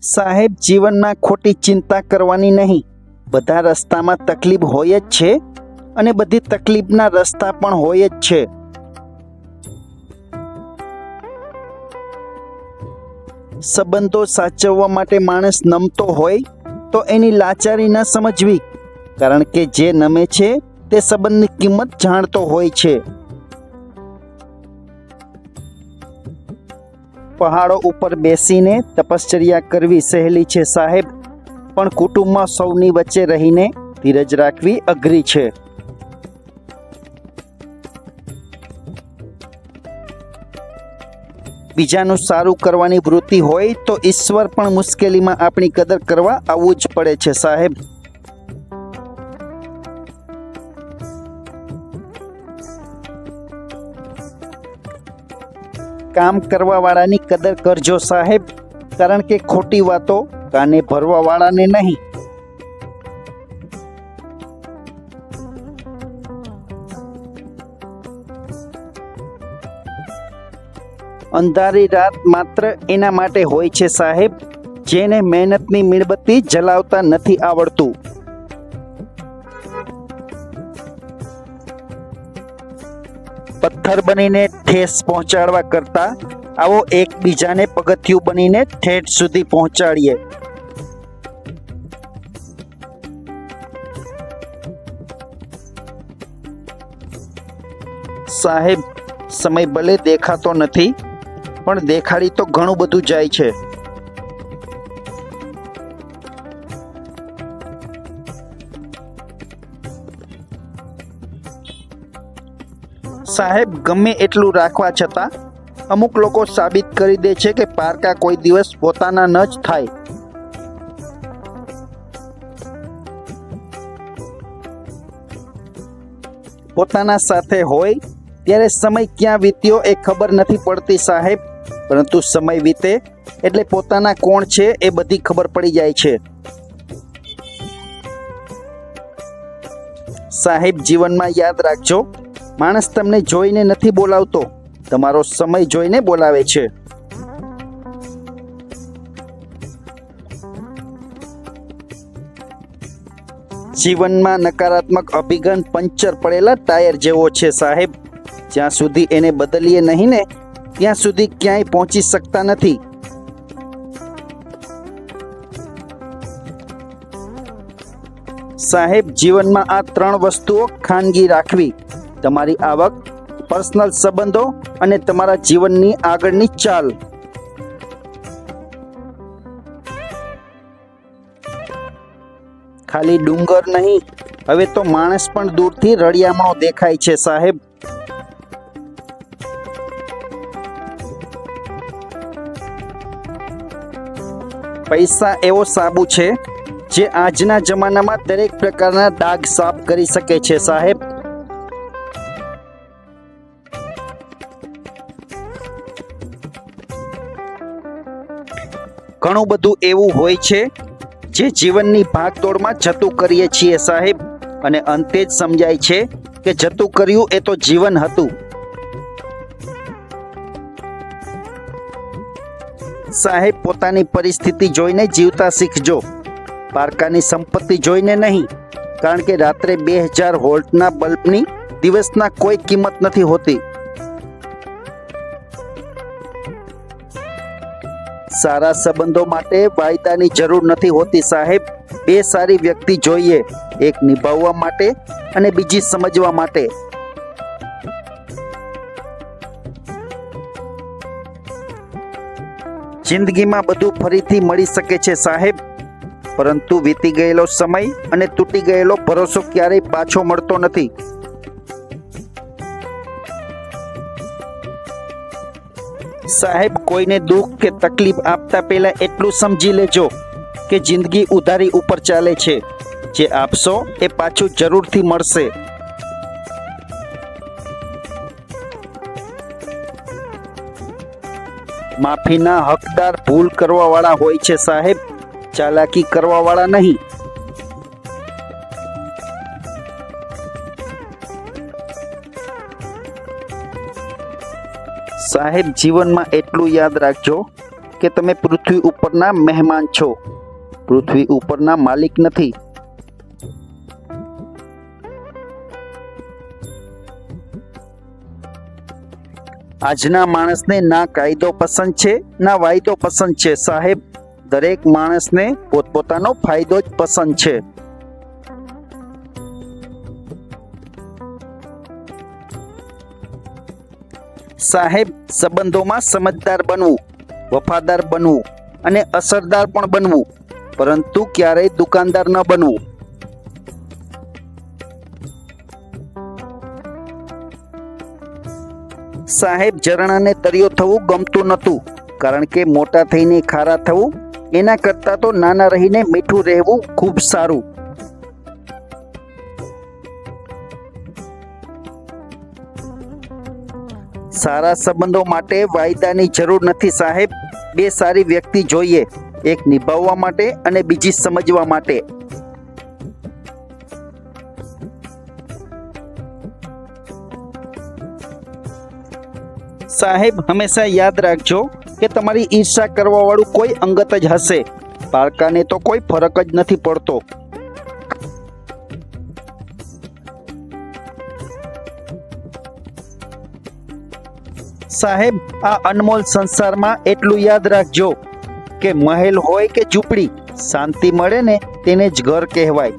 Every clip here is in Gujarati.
સાહેબ, જીવનમાં ખોટી ચિંતા કરવાની નહીં. બધા રસ્તામાં તકલીફ હોય જ છે અને બધી તકલીફના રસ્તા પણ હોય જ છે. સંબંધો સાચવવા માટે માણસ નમતો હોય તો એની લાચારી ન સમજવી, કારણ કે જે નમે છે તે સંબંધની કિંમત જાણતો હોય છે. પહાડો ઉપર બેસીને તપશ્ચર્યા કરવી સહેલી છે સાહેબ, પણ કુટુંબમાં સૌની વચ્ચે રહીને ધીરજ રાખવી અઘરી છે. બીજાનું સારું કરવાની વૃત્તિ હોય તો ઈશ્વર પણ મુશ્કેલીમાં આપણી કદર કરવા આવવું જ પડે છે સાહેબ. કામ કરવા વાળાની કદર કરજો સાહેબ, કારણ કે ખોટી વાતો કાને ભરવા વાળાને નહીં. અંધારી રાત માત્ર એના માટે હોય છે સાહેબ, જેને મહેનતની મીણબત્તી જલાવતા નથી આવડતું. પથ્થર બનીને ઠેસ પહોંચાડવા કરતા આવો એકબીજાને પગથિયું બનીને ઠેઠ સુધી પહોંચાડીએ. સાહેબ, સમય ભલે દેખાતો નથી, પણ દેખાડી તો ઘણું બધું જાય છે. સાહેબ, ગમે એટલું રાખવા છતાં અમુક લોકો સાબિત કરી દે છે કે પારકા કોઈ દિવસ પોતાના ન જ થાય. પોતાના સાથે હોય ત્યારે સમય ક્યાં વીત્યો એ ખબર નથી પડતી સાહેબ, પરંતુ સમય વીતે એટલે પોતાના કોણ છે એ બધી ખબર પડી જાય છે. સાહેબ, જીવનમાં યાદ રાખજો, માણસ તમને જોઈને નથી બોલાવતો, તમારો સમય જોઈને બોલાવે છે. જીવનમાં નકારાત્મક અભિગમ પંચર પડેલા ટાયર જેવો છે સાહેબ, જ્યાં સુધી એને બદલીએ નહીં ને ત્યાં સુધી ક્યાંય પહોંચી શકતા નથી. સાહેબ, જીવનમાં આ 3 વસ્તુઓ ખાનગી રાખવી: તમારી આવક, પર્સનલ સંબંધો અને તમારા જીવનની આગળની ચાલ. ખાલી ડુંગર નહીં, હવે તો માણસ પણ દૂરથી રળિયામણો દેખાય છે સાહેબ. પૈસા એવો સાબુ છે જે આજના જમાનામાં દરેક પ્રકારના ડાઘ સાફ કરી શકે છે સાહેબ. ઘણું બધું એવું હોય છે જે જીવનની ભાગદોડમાં જતું કરીએ છીએ સાહેબ, અને અંતે જ સમજાય છે કે જતું કર્યું એ તો જીવન હતું. સાહેબ, પોતાની પરિસ્થિતિ જોઈને જીવતા શીખજો, પારકાની સંપત્તિ જોઈને નહીં, કારણ કે રાત્રે 2000 વોલ્ટના બલ્બની દિવસના કોઈ કિંમત નથી હોતી. સારા સંબંધો માટે વાયદાની જરૂર નથી હોતી સાહેબ. 2 સારી વ્યક્તિ જોઈએ, એક નિભાવવા માટે અને બીજી સમજવા માટે. જિંદગીમાં બધું ફરીથી મળી શકે છે સાહેબ, પરંતુ વીતી ગયેલો સમય અને તૂટી ગયેલો ભરોસો ક્યારેય પાછો મળતો નથી. સાહેબ, કોઈને દુઃખ કે તકલીફ આપતા પહેલા એટલું સમજી લેજો કે જિંદગી ઉધારી ઉપર ચાલે છે. જે આપશો એ પાછું જરૂરથી મળશે. માફીના હકદાર ભૂલ કરવા વાળા હોય છે સાહેબ, ચાલાકી કરવા વાળા નહીં. સાહેબ, જીવનમાં એટલું યાદ રાખજો કે તમે પૃથ્વી ઉપરના મહેમાન છો, પૃથ્વી ઉપરના માલિક નથી. આજના માણસને ના કાયદો પસંદ છે ના વાયદો પસંદ છે. સાહેબ, દરેક માણસને પોતપોતાનો ફાયદો જ પસંદ છે. સાહેબ, સંબંધોમાં સમજદાર બનવું, વફાદાર બનવું અને અસરદાર પણ બનવું, પરંતુ ક્યારેય દુકાનદાર ન બનવું. સાહેબ, ઝરણાને તરિયો થવું ગમતું નહોતું, કારણ કે મોટા થઈને ખારા થવું એના કરતાં તો નાના રહીને મીઠું રહેવું ખૂબ સારું. સારા સંબંધો માટે વાયદાની જરૂર નથી સાહેબ. બે સારી વ્યક્તિ જોઈએ, એક નિભાવવા માટે અને બીજી સમજવા માટે. સાહેબ, હંમેશા યાદ રાખજો કે તમારી ઈર્ષા કરવા વાળું કોઈ અંગત જ હશે. પારકાને તો કોઈ ફરક જ નથી પડતો. સાહેબ, આ અનમોલ સંસારમાં એટલું યાદ રાખજો કે મહેલ હોય કે ઝૂંપડી, શાંતિ મળે ને તેને જ ઘર કહેવાય.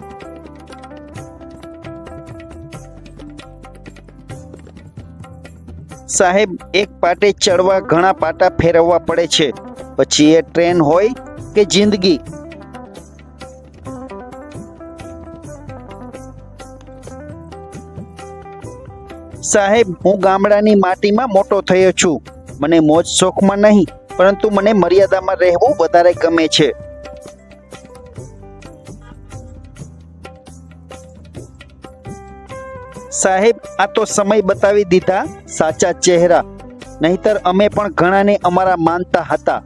સાહેબ, એક પાટે ચડવા ઘણા પાટા ફેરવવા પડે છે, પછી એ ટ્રેન હોય કે જિંદગી. સાહેબ, હું ગામડાની માટીમાં મોટો થયો છું. મને મોજ શોખમાં નહીં, પરંતુ મને મર્યાદામાં રહેવું વધારે ગમે છે. સાહેબ, આ તો સમય બતાવી દીધા સાચા ચહેરા, નહીતર અમે પણ ઘણાને અમારા માનતા હતા.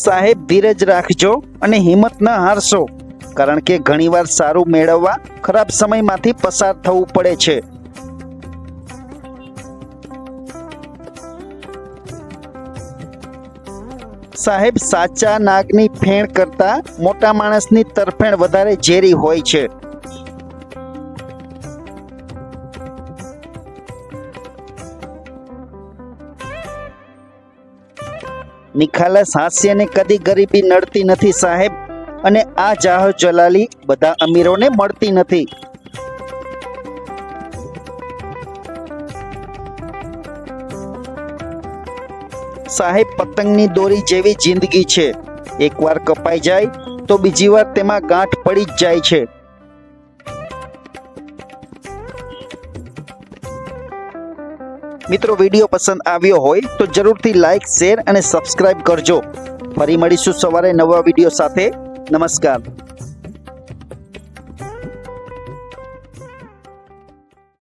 સાહેબ, ધીરજ રાખજો અને હિંમત ન હારશો, કારણ કે ઘણીવાર સારું મેળવવા ખરાબ સમયમાંથી પસાર થવું પડે છે. સાહેબ, સાચા નાગની ફેણ કરતા મોટા માણસની તરફેણ વધારે ઝેરી હોય છે. નિખાલસ હાસ્યને કદી ગરીબી નડતી નથી સાહેબ, અને આ જાહો જલાલી બધા અમીરોને મળતી નથી. સાહેબ, પતંગની દોરી જેવી જિંદગી છે. એકવાર કપાઈ જાય તો બીજી વાર તેમાં ગાંઠ પડી જ જાય છે. મિત્રો, વિડીયો પસંદ આવ્યો હોય તો જરૂરથી લાઈક, શેર અને સબસ્ક્રાઇબ કરજો. ફરી મળીશું સવારે નવા વિડીયો સાથે. નમસ્કાર.